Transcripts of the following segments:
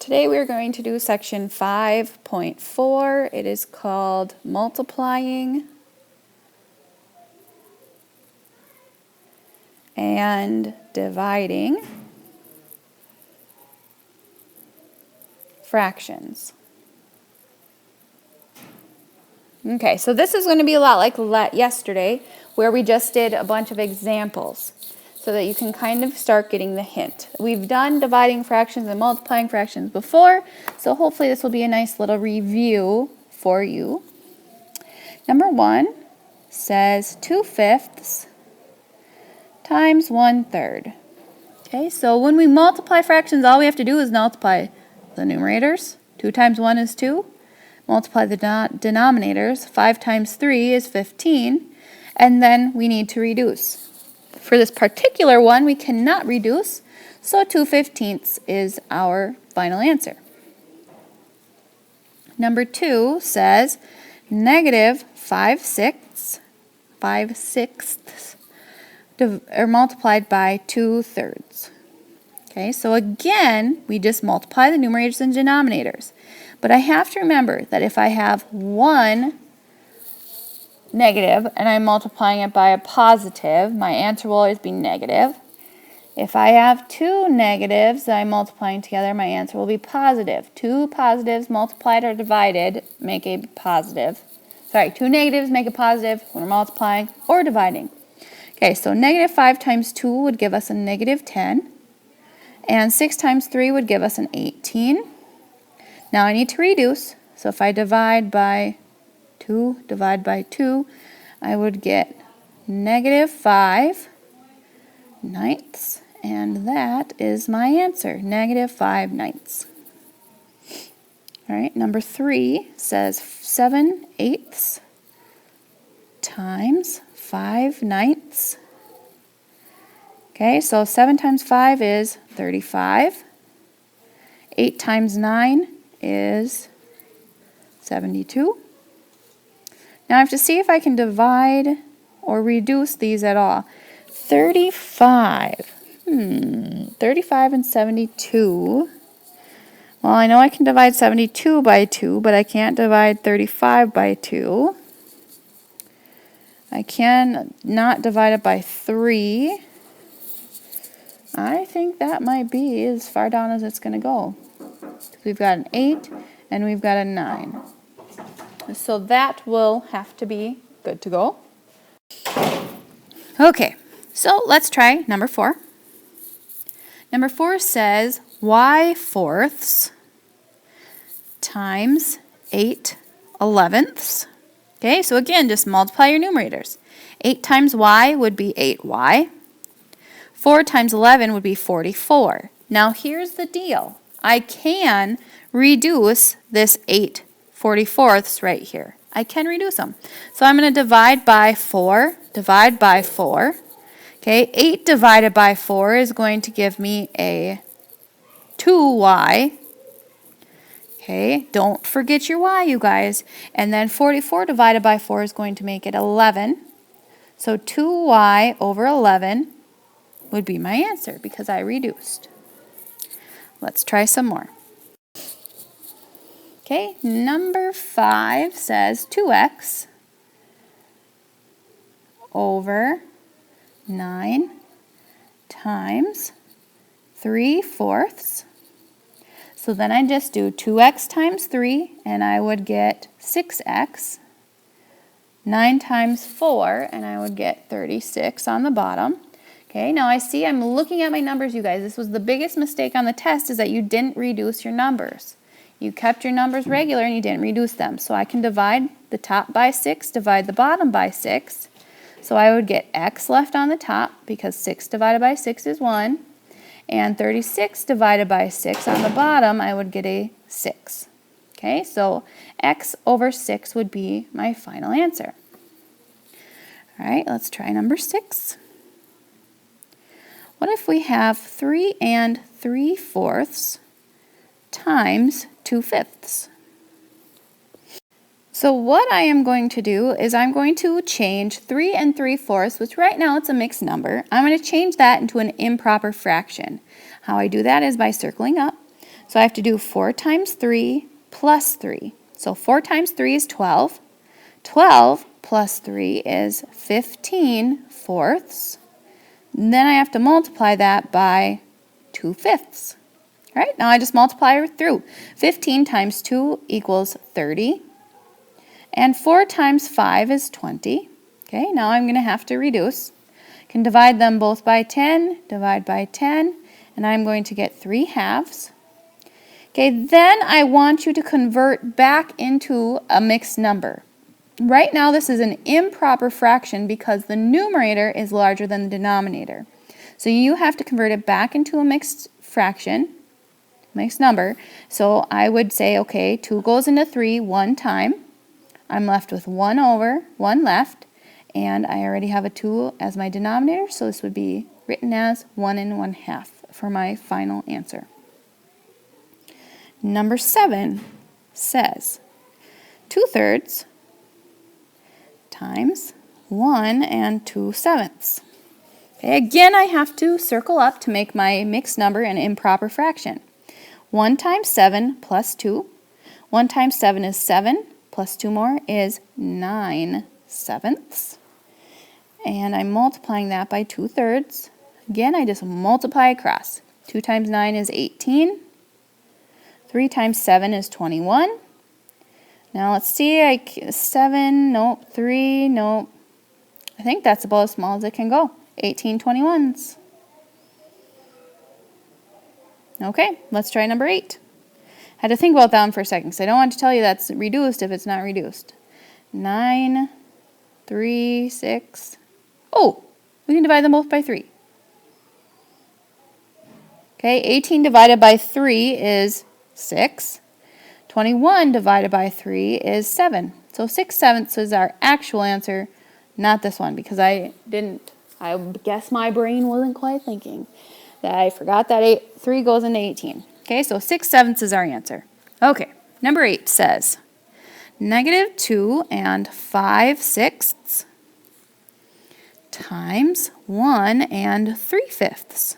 Today we're going to do section 5.4. It is called multiplying and dividing fractions. Okay, so this is going to be a lot like yesterday, where we just did a bunch of examples so that you can kind of start getting the hint. We've done dividing fractions and multiplying fractions before, so hopefully this will be a nice little review for you. Number 1 says 2/5 times 1/3. Okay, so when we multiply fractions, all we have to do is multiply the numerators. 2 times 1 is 2. Multiply the denominators. 5 times 3 is 15. And then we need to reduce. For this particular one, we cannot reduce, so 2/15 is our final answer. Number 2 says negative 5/6 multiplied by 2/3. Okay, so again, we just multiply the numerators and denominators. But I have to remember that if I have one negative and I'm multiplying it by a positive, my answer will always be negative. If I have two negatives that I'm multiplying together, my answer will be positive. Two positives multiplied or divided make a positive. Sorry, two negatives make a positive when we're multiplying or dividing. Okay, so negative 5 times 2 would give us a negative 10. And 6 times 3 would give us an 18. Now I need to reduce. So if I divide by 2, I would get negative 5/9. And that is my answer, negative 5/9. All right, number 3 says 7/8 times 5/9. Okay, so 7 times 5 is 35. 8 times 9 is 72. Now I have to see if I can divide or reduce these at all. 35 and 72. Well, I know I can divide 72 by 2, but I can't divide 35 by 2. I can not divide it by 3. I think that might be as far down as it's going to go. We've got an 8 and we've got a 9. So that will have to be good to go. Okay, so let's try number 4. Number 4 says y/4 times 8/11. Okay, so again, just multiply your numerators. 8 times y would be 8y. 4 times 11 would be 44. Now here's the deal. I can reduce this 8/44 right here. I can reduce them. So I'm going to divide by 4. Okay, 8 divided by 4 is going to give me a 2y. Okay, don't forget your y, you guys. And then 44 divided by 4 is going to make it 11. So 2y over 11 would be my answer because I reduced. Let's try some more. Okay, number 5 says 2x over 9 times 3/4. So then I just do 2x times 3 and I would get 6x. 9 times 4 and I would get 36 on the bottom. Okay, now I see I'm looking at my numbers, you guys. This was the biggest mistake on the test, is that you didn't reduce your numbers. You kept your numbers regular and you didn't reduce them. So I can divide the top by 6, divide the bottom by 6. So I would get x left on the top because 6 divided by 6 is 1. And 36 divided by 6 on the bottom, I would get a 6. Okay, so x over 6 would be my final answer. All right, let's try number 6. What if we have 3 3/4 times 2/5? So what I am going to do is I'm going to change 3 3/4, which right now it's a mixed number. I'm going to change that into an improper fraction. How I do that is by circling up. So I have to do 4 times 3 plus 3. So 4 times 3 is 12. 12 plus 3 is 15 fourths. And then I have to multiply that by 2 fifths. All right, now I just multiply it through. 15 times 2 equals 30. And 4 times 5 is 20. Okay, now I'm going to have to reduce. I can divide them both by 10, divide by 10, and I'm going to get 3 halves. Okay, then I want you to convert back into a mixed number. Right now this is an improper fraction because the numerator is larger than the denominator. So you have to convert it back into a mixed fraction, mixed number. So I would say, okay, 2 goes into 3 one time. I'm left with 1 over, 1 left, and I already have a 2 as my denominator, so this would be written as 1 1/2 for my final answer. Number 7 says 2/3 times 1 2/7. Okay, again, I have to circle up to make my mixed number an improper fraction. 1 times 7 plus 2. 1 times 7 is 7, plus 2 more is 9/7. And I'm multiplying that by 2/3. Again, I just multiply across. 2 times 9 is 18. 3 times 7 is 21. Now let's see, 7, nope, 3, nope. I think that's about as small as it can go. 18 21s. Okay, let's try number 8. Had to think about that one for a second because I don't want to tell you that's reduced if it's not reduced. 9, 3, 6. Oh, we can divide them both by 3. Okay, 18 divided by 3 is 6. 21 divided by 3 is 7. So 6/7 is our actual answer, not this one, because I guess my brain wasn't quite thinking. That I forgot that 3 goes into 18. Okay, so 6/7 is our answer. Okay, number 8 says -2 5/6 times 1 3/5.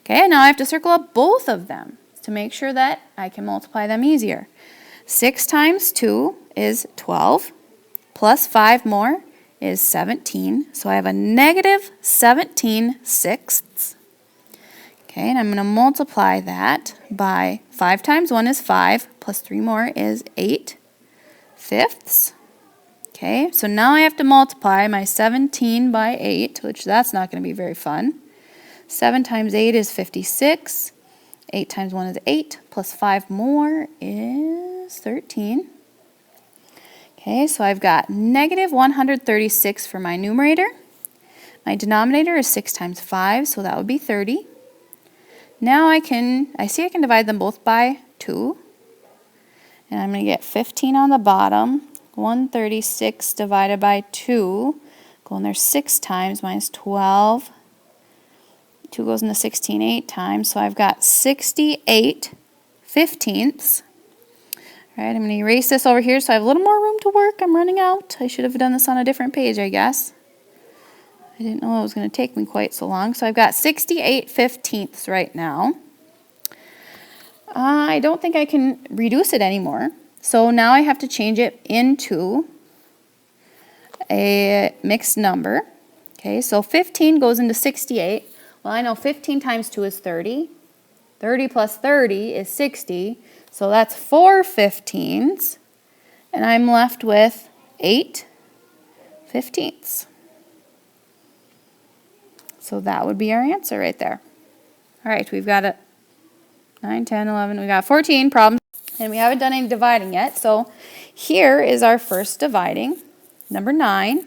Okay, now I have to circle up both of them to make sure that I can multiply them easier. 6 times 2 is 12, plus 5 more is 17. So I have a -17/6. Okay, and I'm going to multiply that by 5 times 1 is 5, plus 3 more is 8/5. Okay, so now I have to multiply my 17 by 8, which that's not going to be very fun. 7 times 8 is 56. 8 times 1 is 8, plus 5 more is 13. Okay, so I've got -136 for my numerator. My denominator is 6 times 5, so that would be 30. Now I see I can divide them both by 2. And I'm going to get 15 on the bottom. 136 divided by 2. Go in there 6 times, minus 12. 2 goes into 16 8 times, so I've got 68/15. All right, I'm going to erase this over here so I have a little more room to work. I'm running out. I should have done this on a different page, I guess. I didn't know it was going to take me quite so long. So I've got 68/15 right now. I don't think I can reduce it anymore. So now I have to change it into a mixed number. Okay, so 15 goes into 68. Well, I know 15 times 2 is 30. 30 plus 30 is 60. So that's 4 15s. And I'm left with 8/15. So that would be our answer right there. All right, we've got 9, 10, 11. We got 14 problems. And we haven't done any dividing yet. So here is our first dividing. Number 9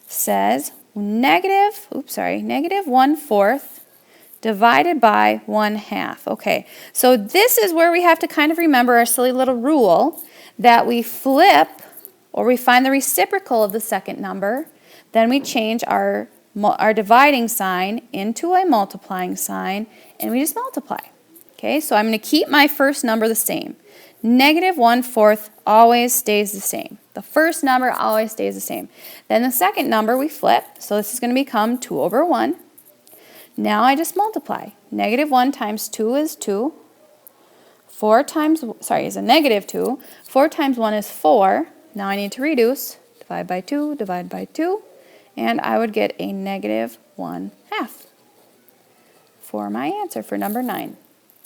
says -1/4 divided by 1/2. Okay, so this is where we have to kind of remember our silly little rule that we flip or we find the reciprocal of the second number, then we change our dividing sign into a multiplying sign, and we just multiply. Okay, so I'm going to keep my first number the same. -1/4 always stays the same. The first number always stays the same. Then the second number we flip, so this is going to become 2/1. Now I just multiply. Negative 1 times 2 is 2. 4 times, is a negative 2. 4 times 1 is 4. Now I need to reduce. Divide by 2, divide by 2. And I would get a negative 1/2 for my answer for number 9.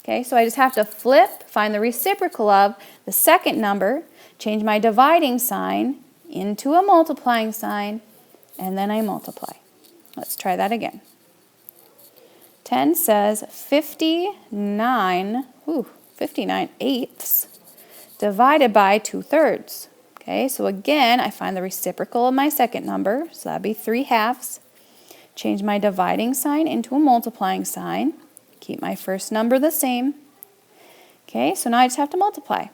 Okay, so I just have to flip, find the reciprocal of the second number, change my dividing sign into a multiplying sign, and then I multiply. Let's try that again. 10 says 59 eighths divided by 2/3. Okay, so again, I find the reciprocal of my second number, so that'd be 3/2. Change my dividing sign into a multiplying sign. Keep my first number the same. Okay, so now I just have to multiply.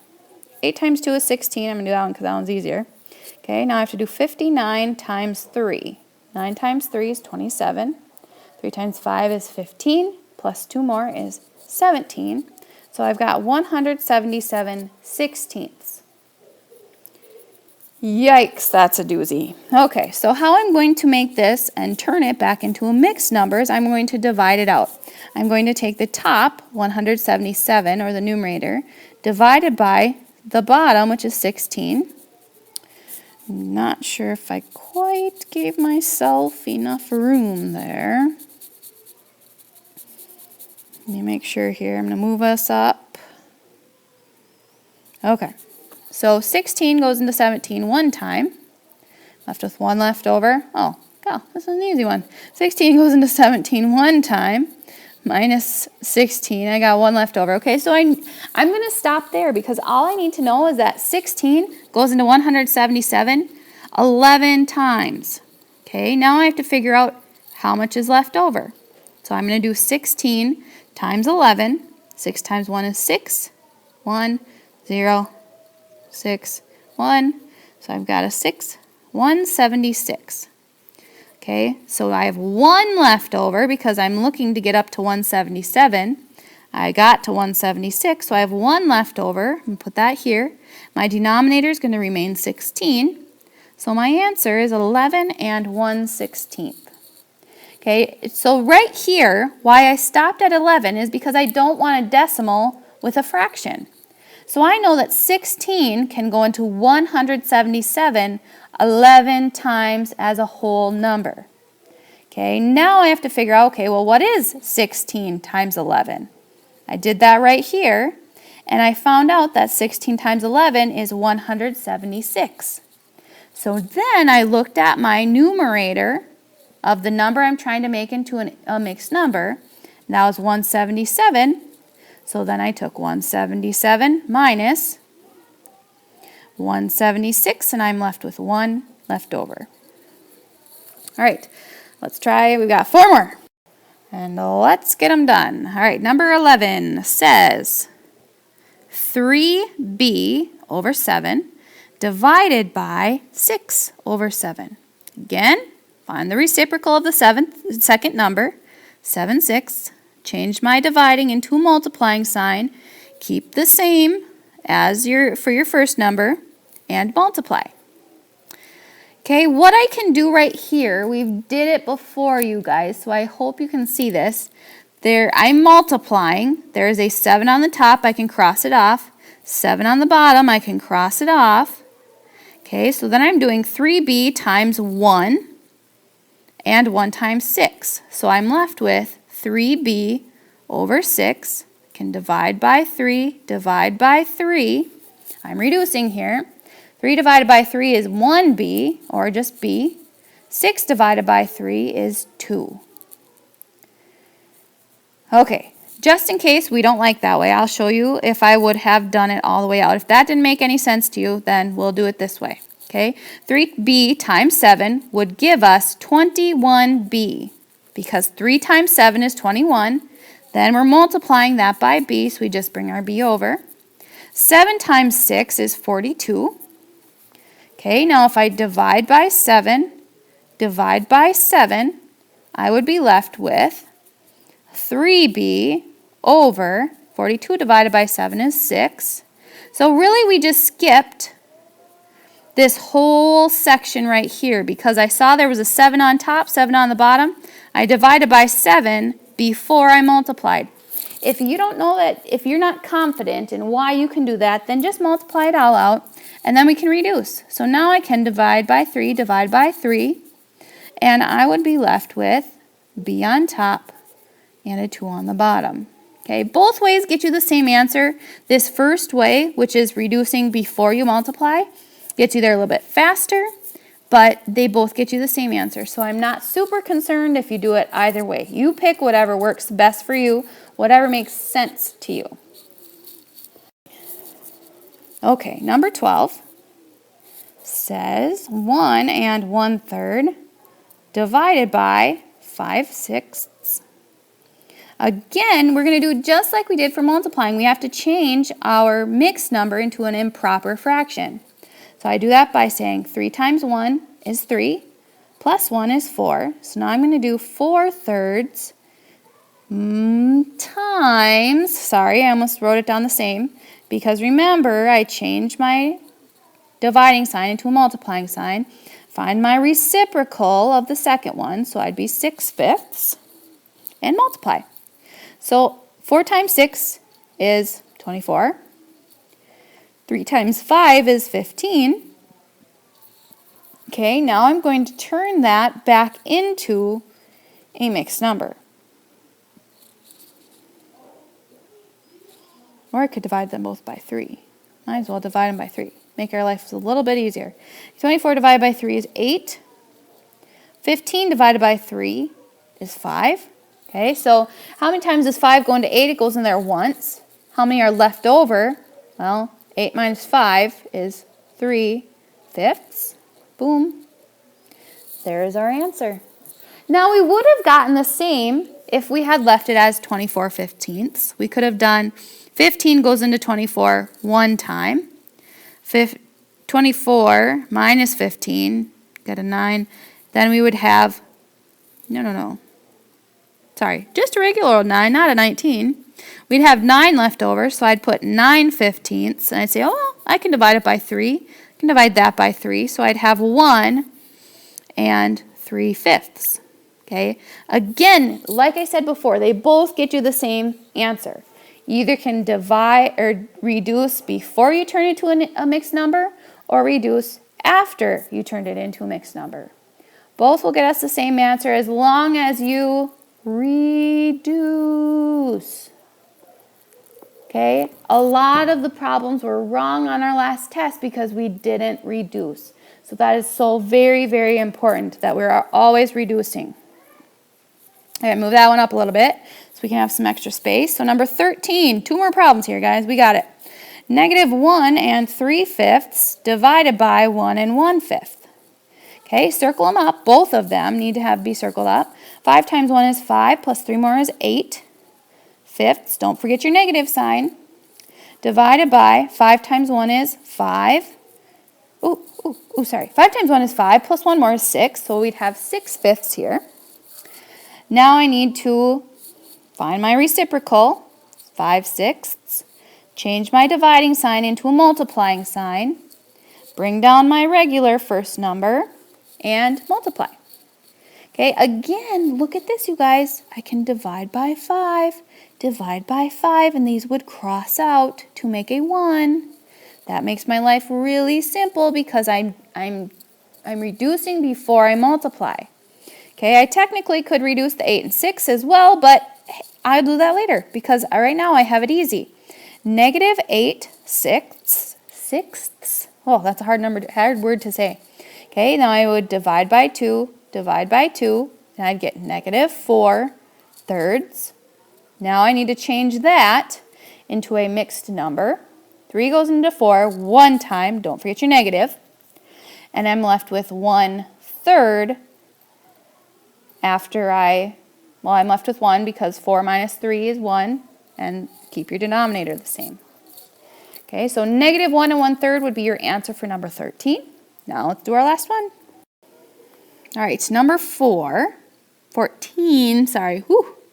8 times 2 is 16. I'm going to do that one because that one's easier. Okay, now I have to do 59 times 3. 9 times 3 is 27. 3 times 5 is 15. Plus 2 more is 17. So I've got 177 sixteenths. Yikes, that's a doozy. Okay, so how I'm going to make this and turn it back into a mixed number is I'm going to divide it out. I'm going to take the top, 177, or the numerator, divided by the bottom, which is 16. Not sure if I quite gave myself enough room there. Let me make sure here. I'm going to move us up. Okay. So 16 goes into 17 one time. Left with 1 left over. Oh, God, this is an easy one. 16 goes into 17 one time. Minus 16, I got 1 left over. Okay, so I'm going to stop there because all I need to know is that 16 goes into 177 11 times. Okay, now I have to figure out how much is left over. So I'm going to do 16 times 11. 6 times 1 is 6. 1, 0, 6, 1. So I've got a 6, 176. Okay, so I have 1 left over because I'm looking to get up to 177. I got to 176, so I have 1 left over. I'm going to put that here. My denominator is going to remain 16. So my answer is 11 and 1/16. Okay, so right here, why I stopped at 11 is because I don't want a decimal with a fraction. So I know that 16 can go into 177 11 times as a whole number. Okay, now I have to figure out, okay, well, what is 16 times 11? I did that right here, and I found out that 16 times 11 is 176. So then I looked at my numerator of the number I'm trying to make into a mixed number. That was 177. So then I took 177 minus 176, and I'm left with 1 left over. All right, let's try. We've got 4 more. And let's get them done. All right, number 11 says 3b over 7 divided by 6 over 7. Again, find the reciprocal of the second number, 7/6. Change my dividing into a multiplying sign. Keep the same as for your first number and multiply. Okay, what I can do right here, we did it before, you guys, so I hope you can see this. There, I'm multiplying. There is a 7 on the top. I can cross it off. 7 on the bottom. I can cross it off. Okay, so then I'm doing 3b times 1 and 1 times 6. So I'm left with 3b over 6. Can divide by 3, divide by 3. I'm reducing here. 3 divided by 3 is 1b, or just b. 6 divided by 3 is 2. Okay, just in case we don't like that way, I'll show you if I would have done it all the way out. If that didn't make any sense to you, then we'll do it this way. Okay, 3b times 7 would give us 21b, because 3 times 7 is 21. Then we're multiplying that by b, so we just bring our b over. 7 times 6 is 42. Okay, now if I divide by 7, I would be left with 3b over 42 divided by 7 is 6. So really we just skipped this whole section right here because I saw there was a 7 on top, 7 on the bottom. I divided by 7 before I multiplied. If you don't know that, if you're not confident in why you can do that, then just multiply it all out, and then we can reduce. So now I can divide by 3, and I would be left with b on top and a 2 on the bottom. Okay, both ways get you the same answer. This first way, which is reducing before you multiply, gets you there a little bit faster, but they both get you the same answer. So I'm not super concerned if you do it either way. You pick whatever works best for you, whatever makes sense to you. Okay, number 12 says 1 1/3 divided by 5/6. Again, we're going to do just like we did for multiplying. We have to change our mixed number into an improper fraction. So I do that by saying 3 times 1 is 3, plus 1 is 4. So now I'm going to do 4/3 times, sorry, I almost wrote it down the same, because remember, I changed my dividing sign into a multiplying sign. Find my reciprocal of the second one, so I'd be 6/5, and multiply. So 4 times 6 is 24. 3 times 5 is 15. Okay, now I'm going to turn that back into a mixed number. Or I could divide them both by 3. Might as well divide them by 3. Make our life a little bit easier. 24 divided by 3 is 8. 15 divided by 3 is 5. Okay, so how many times does 5 go into 8? It goes in there once. How many are left over? Well, 8 minus 5 is 3/5. Boom. There's our answer. Now we would have gotten the same if we had left it as 24/15. We could have done 15 goes into 24 one time. 24 minus 15, got a 9. Then we would have, sorry, just a regular old 9, not a 19. We'd have 9 left over, so I'd put 9/15, and I'd say, oh, well, I can divide it by 3. I can divide that by 3, so I'd have 1 3/5. Okay, again, like I said before, they both get you the same answer. You either can divide or reduce before you turn it into a mixed number, or reduce after you turned it into a mixed number. Both will get us the same answer as long as you reduce. Okay, a lot of the problems were wrong on our last test because we didn't reduce. So that is so very, very important that we're always reducing. All right, move that one up a little bit so we can have some extra space. So number 13, 2 more problems here, guys. We got it. -1 3/5 divided by 1 1/5. Okay, circle them up. Both of them need to be circled up. 5 times 1 is 5, plus 3 more is 8/5. Don't forget your negative sign. Divided by 5 times 1 is 5. 5 times 1 is 5, plus 1 more is 6, so we'd have 6/5 here. Now I need to find my reciprocal, 5/6. Change my dividing sign into a multiplying sign. Bring down my regular first number and multiply. Okay, again, look at this, you guys. I can divide by 5, and these would cross out to make a 1. That makes my life really simple because I'm reducing before I multiply. Okay, I technically could reduce the 8 and 6 as well, but I'll do that later because right now I have it easy. -8/6. Oh, that's a hard word to say. Okay, now I would divide by 2, and I'd get -4/3. Now I need to change that into a mixed number. 3 goes into 4 one time, don't forget your negative, and I'm left with 1/3 I'm left with 1 because 4 minus 3 is 1, and keep your denominator the same. Okay, so -1 1/3 would be your answer for number 13. Now let's do our last one. All right, number 14, sorry,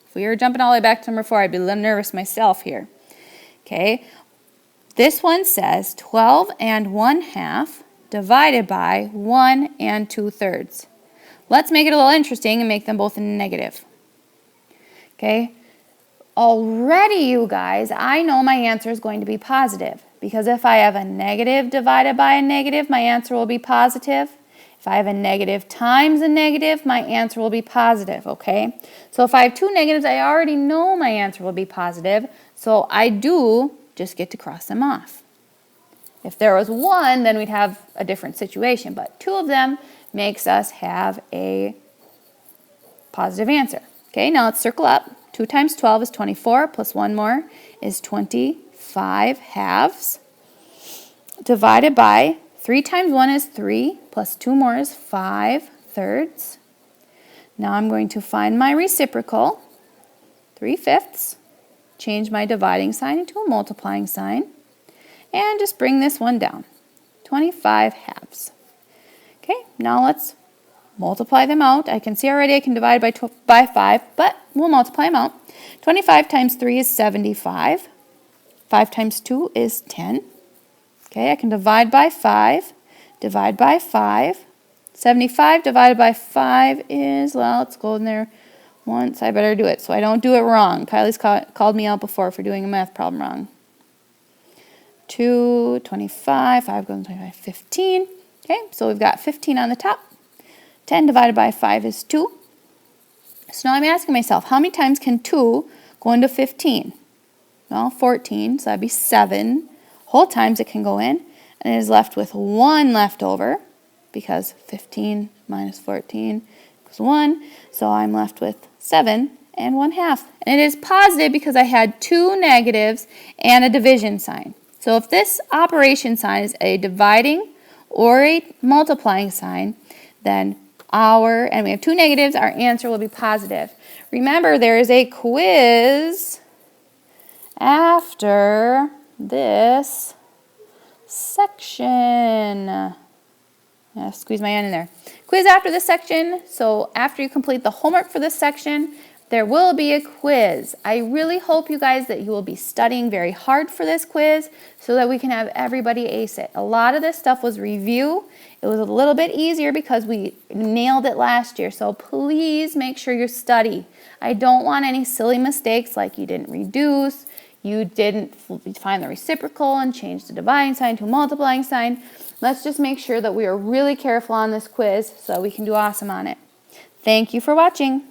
if we were jumping all the way back to number 4, I'd be a little nervous myself here. Okay, this one says 12 1/2 divided by 1 2/3. Let's make it a little interesting and make them both negative. Okay? Already, you guys, I know my answer is going to be positive, because if I have a negative divided by a negative, my answer will be positive. If I have a negative times a negative, my answer will be positive, okay? So if I have two negatives, I already know my answer will be positive, so I do just get to cross them off. If there was one, then we'd have a different situation, but two of them makes us have a positive answer. Okay, now let's circle up. 2 times 12 is 24, plus 1 more is 25 halves, divided by 3 times 1 is 3, plus 2 more is 5 thirds. Now I'm going to find my reciprocal, 3/5, change my dividing sign into a multiplying sign, and just bring this one down, 25 halves. Okay, now let's multiply them out. I can see already I can divide by 5, but we'll multiply them out. 25 times 3 is 75. 5 times 2 is 10. Okay, I can divide by 5. Divide by 5. 75 divided by 5 is, well, let's go in there once. I better do it so I don't do it wrong. Kylie's called me out before for doing a math problem wrong. 2, 25, 5 goes 25, 15. Okay, so we've got 15 on the top. 10 divided by 5 is 2. So now I'm asking myself, how many times can 2 go into 15? Well, 14, so that'd be 7 whole times it can go in. And it is left with 1 left over, because 15 minus 14 equals 1. So I'm left with 7 and 1/2. And it is positive because I had 2 negatives and a division sign. So if this operation sign is a dividing or a multiplying sign, then and we have 2 negatives, our answer will be positive. Remember, there is a quiz after this section. Squeeze my hand in there. Quiz after this section. So after you complete the homework for this section, there will be a quiz. I really hope you guys that you will be studying very hard for this quiz so that we can have everybody ace it. A lot of this stuff was review. It was a little bit easier because we nailed it last year. So please make sure you study. I don't want any silly mistakes like you didn't reduce, you didn't find the reciprocal and change the dividing sign to a multiplying sign. Let's just make sure that we are really careful on this quiz so we can do awesome on it. Thank you for watching.